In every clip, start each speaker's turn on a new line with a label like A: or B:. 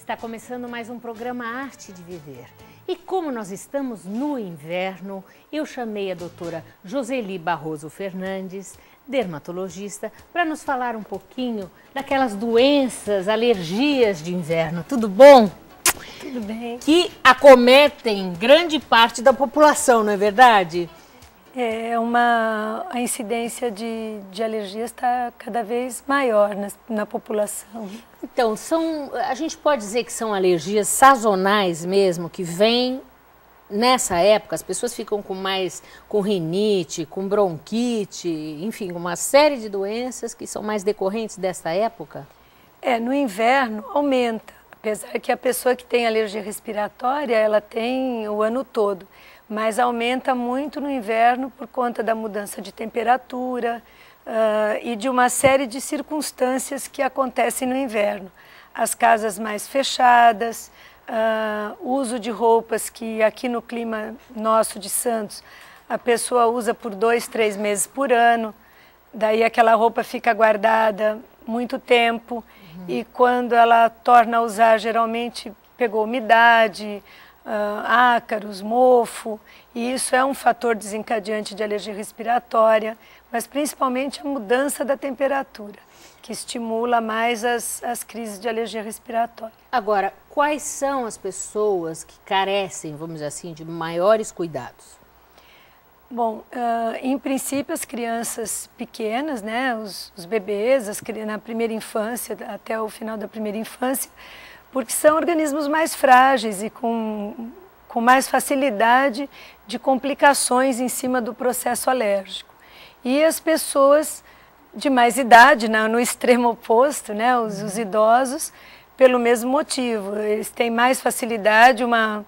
A: Está começando mais um programa Arte de Viver. E como nós estamos no inverno, eu chamei a doutora Joseli Barroso Fernandes, dermatologista, para nos falar um pouquinho daquelas doenças, alergias de inverno. Tudo bom?
B: Tudo bem.
A: Que acometem grande parte da população, não é verdade?
B: A incidência de alergias está cada vez maior na população.
A: Então, a gente pode dizer que são alergias sazonais mesmo, que vêm nessa época, as pessoas ficam com rinite, com bronquite, enfim, uma série de doenças que são mais decorrentes dessa época?
B: No inverno aumenta, apesar que a pessoa que tem alergia respiratória, ela tem o ano todo. Mas aumenta muito no inverno por conta da mudança de temperatura e de uma série de circunstâncias que acontecem no inverno. As casas mais fechadas, uso de roupas que aqui no clima nosso de Santos, a pessoa usa por 2, 3 meses por ano, daí aquela roupa fica guardada muito tempo e quando ela torna a usar, geralmente pegou umidade, ácaros, mofo, e isso é um fator desencadeante de alergia respiratória, mas principalmente a mudança da temperatura, que estimula mais as crises de alergia respiratória.
A: Agora, quais são as pessoas que carecem, vamos dizer assim, de maiores cuidados?
B: Bom, em princípio as crianças pequenas, né, os bebês, na primeira infância, até o final da primeira infância, porque são organismos mais frágeis e com mais facilidade de complicações em cima do processo alérgico. E as pessoas de mais idade, no extremo oposto, né, os idosos, pelo mesmo motivo. Eles têm mais facilidade, uma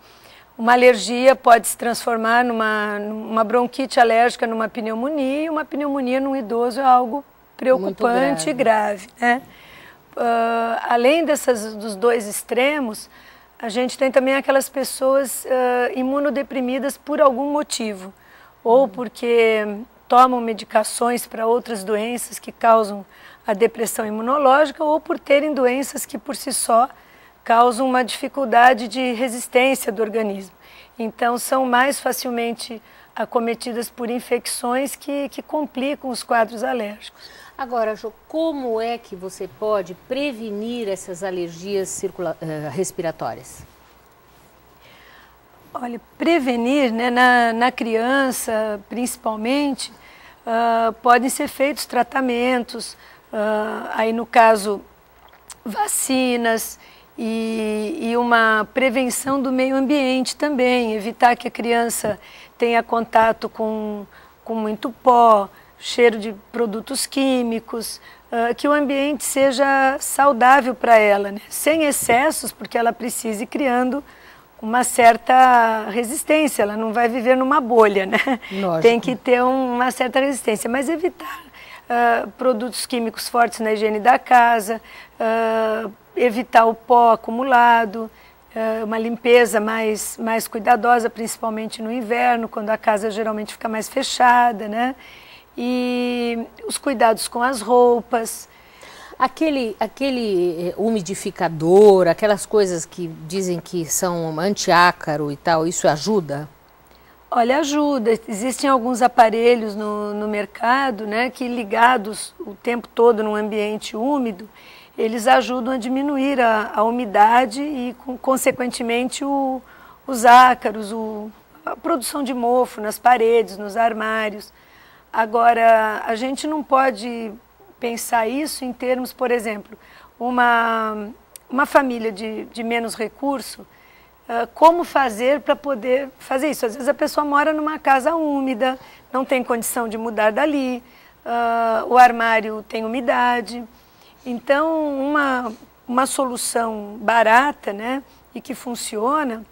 B: alergia pode se transformar numa bronquite alérgica, numa pneumonia, e uma pneumonia num idoso é algo preocupante e grave, né? Além dos dois extremos, a gente tem também aquelas pessoas imunodeprimidas por algum motivo, ou porque tomam medicações para outras doenças que causam a depressão imunológica, ou por terem doenças que por si só causam uma dificuldade de resistência do organismo. Então são mais facilmente acometidas por infecções que complicam os quadros alérgicos.
A: Agora, Jo, como é que você pode prevenir essas alergias respiratórias?
B: Olha, prevenir, né, na criança, principalmente, podem ser feitos tratamentos, aí no caso, vacinas e uma prevenção do meio ambiente também, evitar que a criança tenha contato com muito pó, cheiro de produtos químicos, que o ambiente seja saudável para ela, né? Sem excessos, porque ela precisa ir criando uma certa resistência, ela não vai viver numa bolha, né?
A: Lógico.
B: Tem que ter uma certa resistência, mas evitar produtos químicos fortes na higiene da casa, evitar o pó acumulado, uma limpeza mais cuidadosa, principalmente no inverno, quando a casa geralmente fica mais fechada, né? E os cuidados com as roupas.
A: Aquele umidificador, aquelas coisas que dizem que são antiácaro e tal, isso ajuda?
B: Olha, ajuda. Existem alguns aparelhos no mercado, né, que ligados o tempo todo num ambiente úmido, eles ajudam a diminuir a umidade e, consequentemente, os ácaros, a produção de mofo nas paredes, nos armários. Agora, a gente não pode pensar isso em termos, por exemplo, uma família de menos recurso, como fazer para poder fazer isso? Às vezes a pessoa mora numa casa úmida, não tem condição de mudar dali, o armário tem umidade. Então, uma solução barata, né, e que funciona,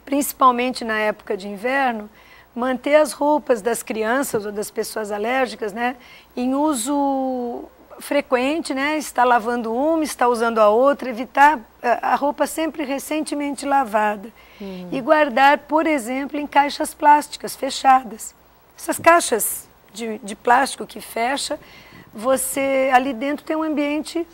B: principalmente na época de inverno, manter as roupas das crianças ou das pessoas alérgicas, né, em uso frequente, né, está lavando uma, está usando a outra, evitar a roupa sempre recentemente lavada. E guardar, por exemplo, em caixas plásticas fechadas. Essas caixas de plástico que fecha, ali dentro tem um ambiente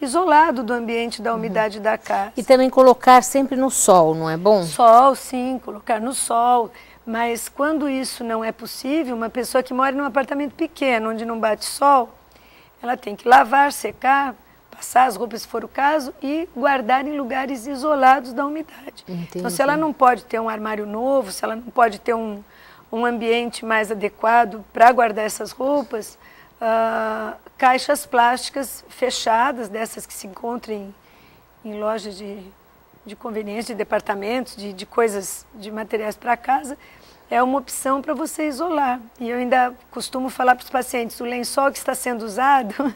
B: isolado do ambiente, da umidade da casa.
A: E também colocar sempre no sol, não é bom?
B: Sol, sim, colocar no sol. Mas quando isso não é possível, uma pessoa que mora num apartamento pequeno, onde não bate sol, ela tem que lavar, secar, passar as roupas se for o caso e guardar em lugares isolados da umidade.
A: Entendi.
B: Então, se ela não pode ter um armário novo, se ela não pode ter um ambiente mais adequado para guardar essas roupas, caixas plásticas fechadas, dessas que se encontram em lojas de conveniência, de departamentos, de coisas, de materiais para casa, é uma opção para você isolar. E eu ainda costumo falar para os pacientes, o lençol que está sendo usado,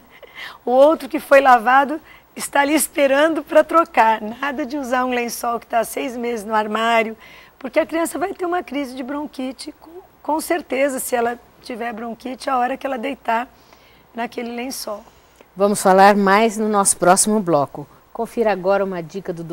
B: o outro que foi lavado está ali esperando para trocar. Nada de usar um lençol que está há 6 meses no armário, porque a criança vai ter uma crise de bronquite, com certeza, se ela tiver bronquite, a hora que ela deitar naquele lençol.
A: Vamos falar mais no nosso próximo bloco. Confira agora uma dica do Dr.